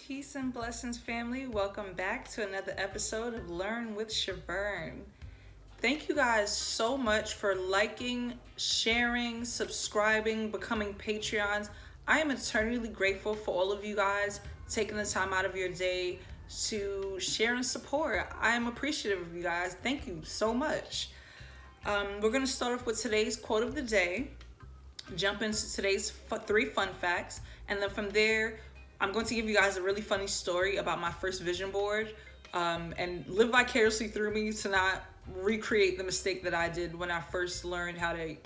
Peace and blessings, family. Welcome back to another episode of Learn with Shavern. Thank you guys so much for liking, sharing, subscribing, becoming Patreons. I am eternally grateful for all of you guys taking the time out of your day to share and support. I am appreciative of you guys. Thank you so much. We're going to start off with today's quote of the day, jump into today's three fun facts, and then from there, I'm going to give you guys a really funny story about my first vision board, and live vicariously through me to not recreate the mistake that I did when I first learned how to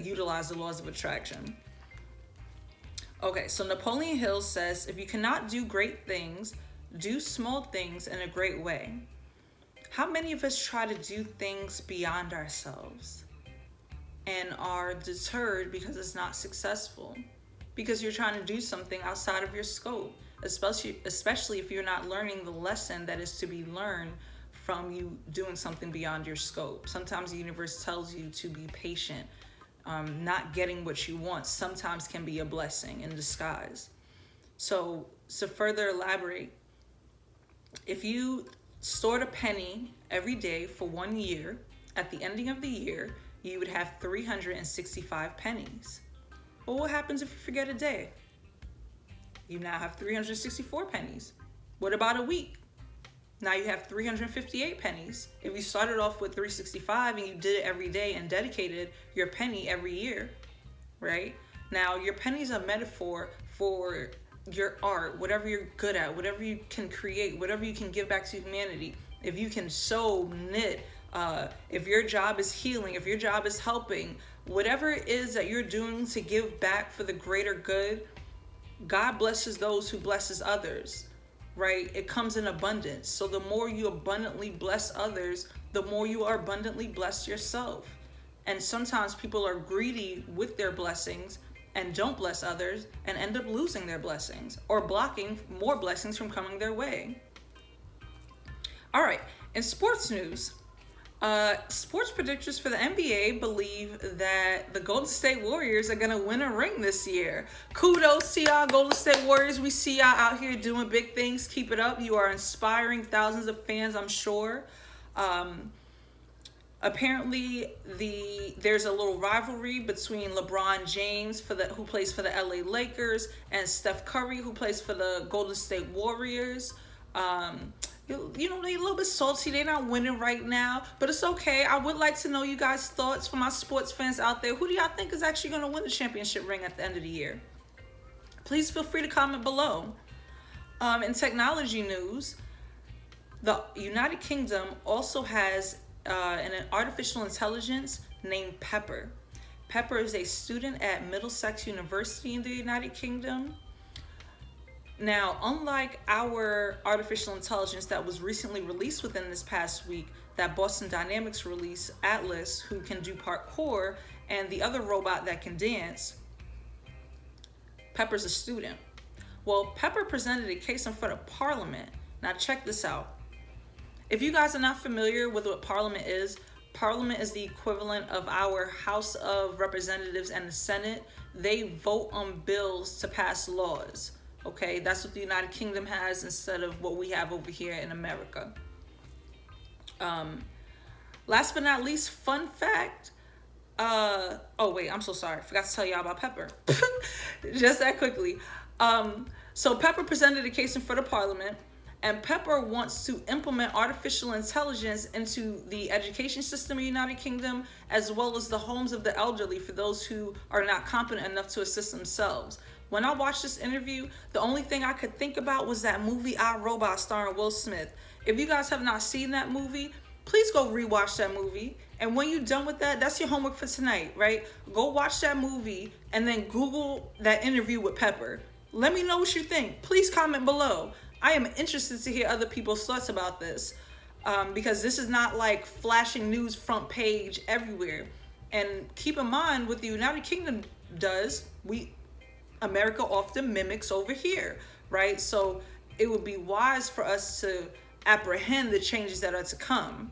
utilize the laws of attraction. Okay, so Napoleon Hill says, if you cannot do great things, do small things in a great way. How many of us try to do things beyond ourselves and are deterred because it's not successful? Because you're trying to do something outside of your scope, especially if you're not learning the lesson that is to be learned from you doing something beyond your scope. Sometimes the universe tells you to be patient. Not getting what you want sometimes can be a blessing in disguise. So to further elaborate, if you stored a penny every day for 1 year, at the ending of the year, you would have 365 pennies. Well, what happens if you forget a day? You now have 364 pennies. What about a week? Now you have 358 pennies. If you started off with 365 and you did it every day and dedicated your penny every year, right? Now your penny is a metaphor for your art, whatever you're good at, whatever you can create, whatever you can give back to humanity. If you can sew, knit, if your job is healing, if your job is helping, whatever it is that you're doing to give back for the greater good, God blesses those who blesses others, right? It comes in abundance. So the more you abundantly bless others, the more you are abundantly blessed yourself. And sometimes people are greedy with their blessings and don't bless others and end up losing their blessings or blocking more blessings from coming their way. All right, in sports news, sports predictors for the NBA believe that the Golden State Warriors are going to win a ring this year. Kudos to y'all, Golden State Warriors. We see y'all out here doing big things. Keep it up. You are inspiring thousands of fans, I'm sure. Apparently, there's a little rivalry between LeBron James, who plays for the LA Lakers, and Steph Curry, who plays for the Golden State Warriors. You know, they're a little bit salty. They're not winning right now, but it's okay. I would like to know you guys' thoughts for my sports fans out there. Who do y'all think is actually going to win the championship ring at the end of the year? Please feel free to comment below. In technology news, the United Kingdom also has an artificial intelligence named Pepper. Pepper is a student at Middlesex University in the United Kingdom. Now, unlike our artificial intelligence that was recently released within this past week, that Boston Dynamics released, Atlas, who can do parkour, and the other robot that can dance, Pepper's a student. Well, Pepper presented a case in front of Parliament. Now, check this out. If you guys are not familiar with what Parliament is the equivalent of our House of Representatives and the Senate. They vote on bills to pass laws. Okay, that's what the United Kingdom has instead of what we have over here in America. Last but not least, fun fact. Oh wait, I'm so sorry. Forgot to tell y'all about Pepper. Just that quickly. So Pepper presented a case in front of Parliament, and Pepper wants to implement artificial intelligence into the education system in the United Kingdom, as well as the homes of the elderly for those who are not competent enough to assist themselves. When I watched this interview, the only thing I could think about was that movie I, Robot starring Will Smith. If you guys have not seen that movie, please go rewatch that movie. And when you're done with that, that's your homework for tonight, right? Go watch that movie and then Google that interview with Pepper. Let me know what you think. Please comment below. I am interested to hear other people's thoughts about this, because this is not like flashing news front page everywhere. And keep in mind what the United Kingdom does, America often mimics over here, right? So it would be wise for us to apprehend the changes that are to come.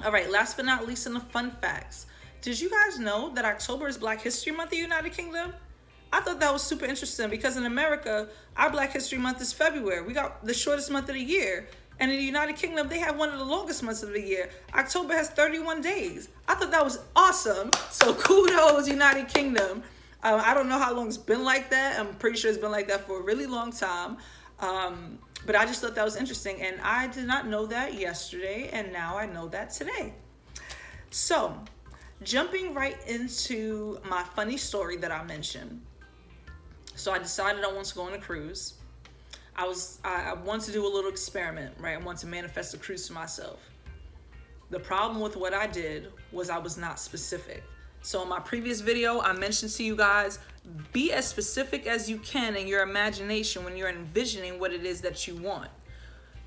All right, last but not least in the fun facts. Did you guys know that October is Black History Month in the United Kingdom? I thought that was super interesting because in America, our Black History Month is February. We got the shortest month of the year. And in the United Kingdom, they have one of the longest months of the year. October has 31 days. I thought that was awesome. So kudos, United Kingdom. I don't know how long it's been like that. I'm pretty sure it's been like that for a really long time. But I just thought that was interesting. And I did not know that yesterday. And now I know that today. So jumping right into my funny story that I mentioned. So I decided I want to go on a cruise. I wanted to do a little experiment, right? I wanted to manifest a cruise for myself. The problem with what I did was I was not specific. So in my previous video, I mentioned to you guys, be as specific as you can in your imagination when you're envisioning what it is that you want.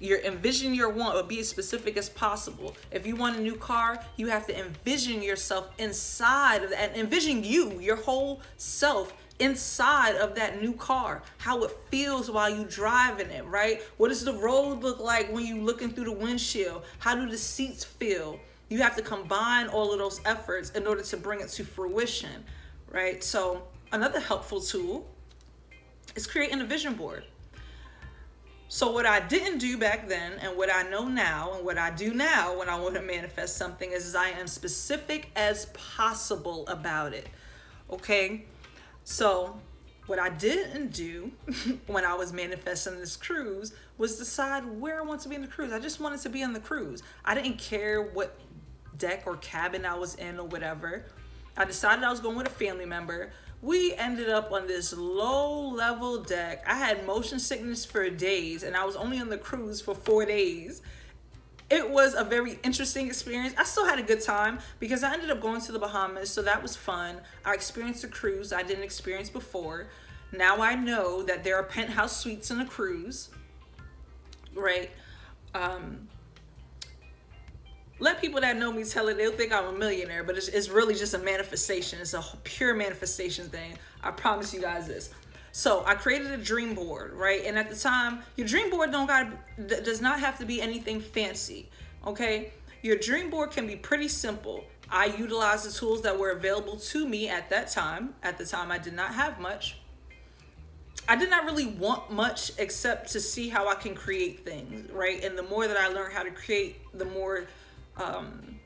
You're envision your want, but be as specific as possible. If you want a new car, you have to envision yourself inside of that. Envision you, your whole self inside of that new car, how it feels while you driving it, right? What does the road look like when you looking through the windshield? How do the seats feel? You have to combine all of those efforts in order to bring it to fruition, right? So another helpful tool is creating a vision board. So what I didn't do back then and what I know now and what I do now when I want to manifest something is I am specific as possible about it, okay? So what I didn't do when I was manifesting this cruise was decide where I want to be in the cruise. I just wanted to be on the cruise. I didn't care what deck or cabin I was in or whatever. I decided I was going with a family member. We ended up on this low-level deck. I had motion sickness for days, and I was only on the cruise for 4 days. It was a very interesting experience. I still had a good time because I ended up going to the Bahamas, so that was fun. I experienced a cruise I didn't experience before. Now I know that there are penthouse suites in a cruise, right? Let people that know me tell it, they'll think I'm a millionaire, but it's really just a manifestation. It's a pure manifestation thing. I promise you guys this. So I created a dream board, right? And at the time, your dream board does not have to be anything fancy, okay? Your dream board can be pretty simple. I utilized the tools that were available to me at that time. At the time, I did not have much. I did not really want much except to see how I can create things, right? And the more that I learn how to create, the more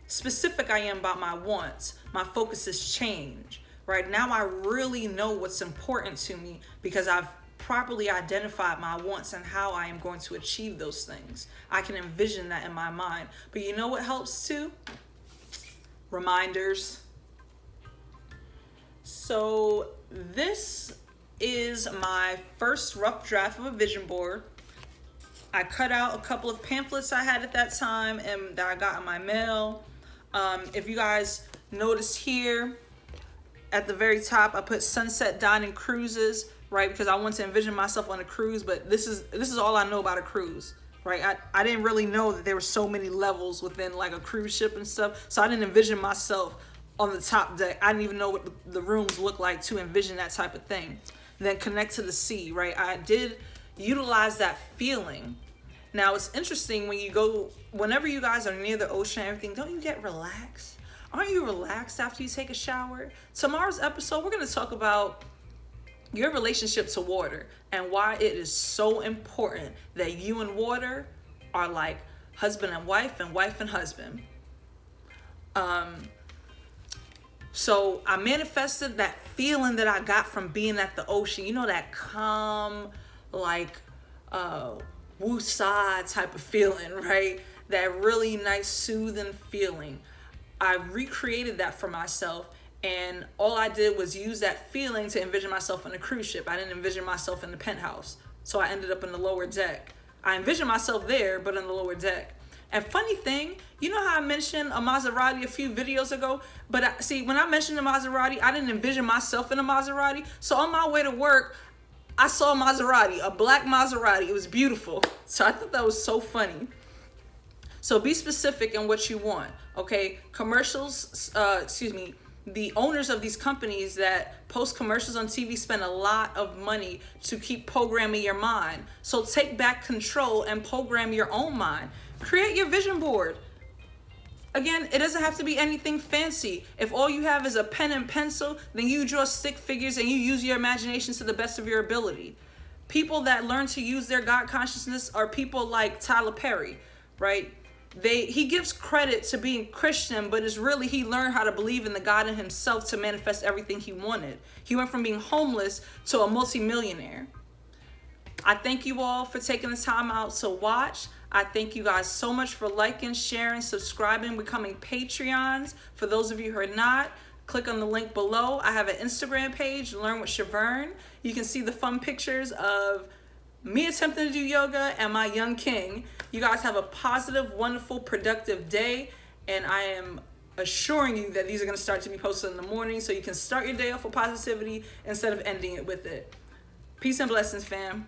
specific I am about my wants. My focus has changed. Right now, I really know what's important to me because I've properly identified my wants and how I am going to achieve those things. I can envision that in my mind. But you know what helps too? Reminders. So this is my first rough draft of a vision board. I cut out a couple of pamphlets I had at that time and that I got in my mail. If you guys notice here, at the very top, I put Sunset Dining Cruises, right? Because I want to envision myself on a cruise, but this is all I know about a cruise, right? I didn't really know that there were so many levels within like a cruise ship and stuff. So I didn't envision myself on the top deck. I didn't even know what the rooms look like to envision that type of thing. Then connect to the sea, right? I did utilize that feeling. Now it's interesting whenever you guys are near the ocean and everything, don't you get relaxed? Aren't you relaxed after you take a shower? Tomorrow's episode, we're going to talk about your relationship to water and why it is so important that you and water are like husband and wife and husband. So I manifested that feeling that I got from being at the ocean. You know, that calm, like woosah type of feeling, right? That really nice, soothing feeling. I recreated that for myself, and all I did was use that feeling to envision myself on a cruise ship. I didn't envision myself in the penthouse, so I ended up in the lower deck. I envisioned myself there, but on the lower deck. And funny thing, you know how I mentioned a Maserati a few videos ago? But see, when I mentioned a Maserati, I didn't envision myself in a Maserati. So on my way to work, I saw a Maserati, a black Maserati. It was beautiful. So I thought that was so funny. So be specific in what you want, okay? The owners of these companies that post commercials on TV spend a lot of money to keep programming your mind. So take back control and program your own mind. Create your vision board. Again, it doesn't have to be anything fancy. If all you have is a pen and pencil, then you draw stick figures and you use your imagination to the best of your ability. People that learn to use their God consciousness are people like Tyler Perry, right? He gives credit to being Christian, but it's really he learned how to believe in the God in himself to manifest everything he wanted. He went from being homeless to a multimillionaire. I thank you all for taking the time out to watch. I thank you guys so much for liking, sharing, subscribing, becoming Patreons. For those of you who are not, click on the link below. I have an Instagram page, Learn with Shavern. You can see the fun pictures of me attempting to do yoga and my young king. You guys have a positive, wonderful, productive day. And I am assuring you that these are going to start to be posted in the morning so you can start your day off with positivity instead of ending it with it. Peace and blessings, fam.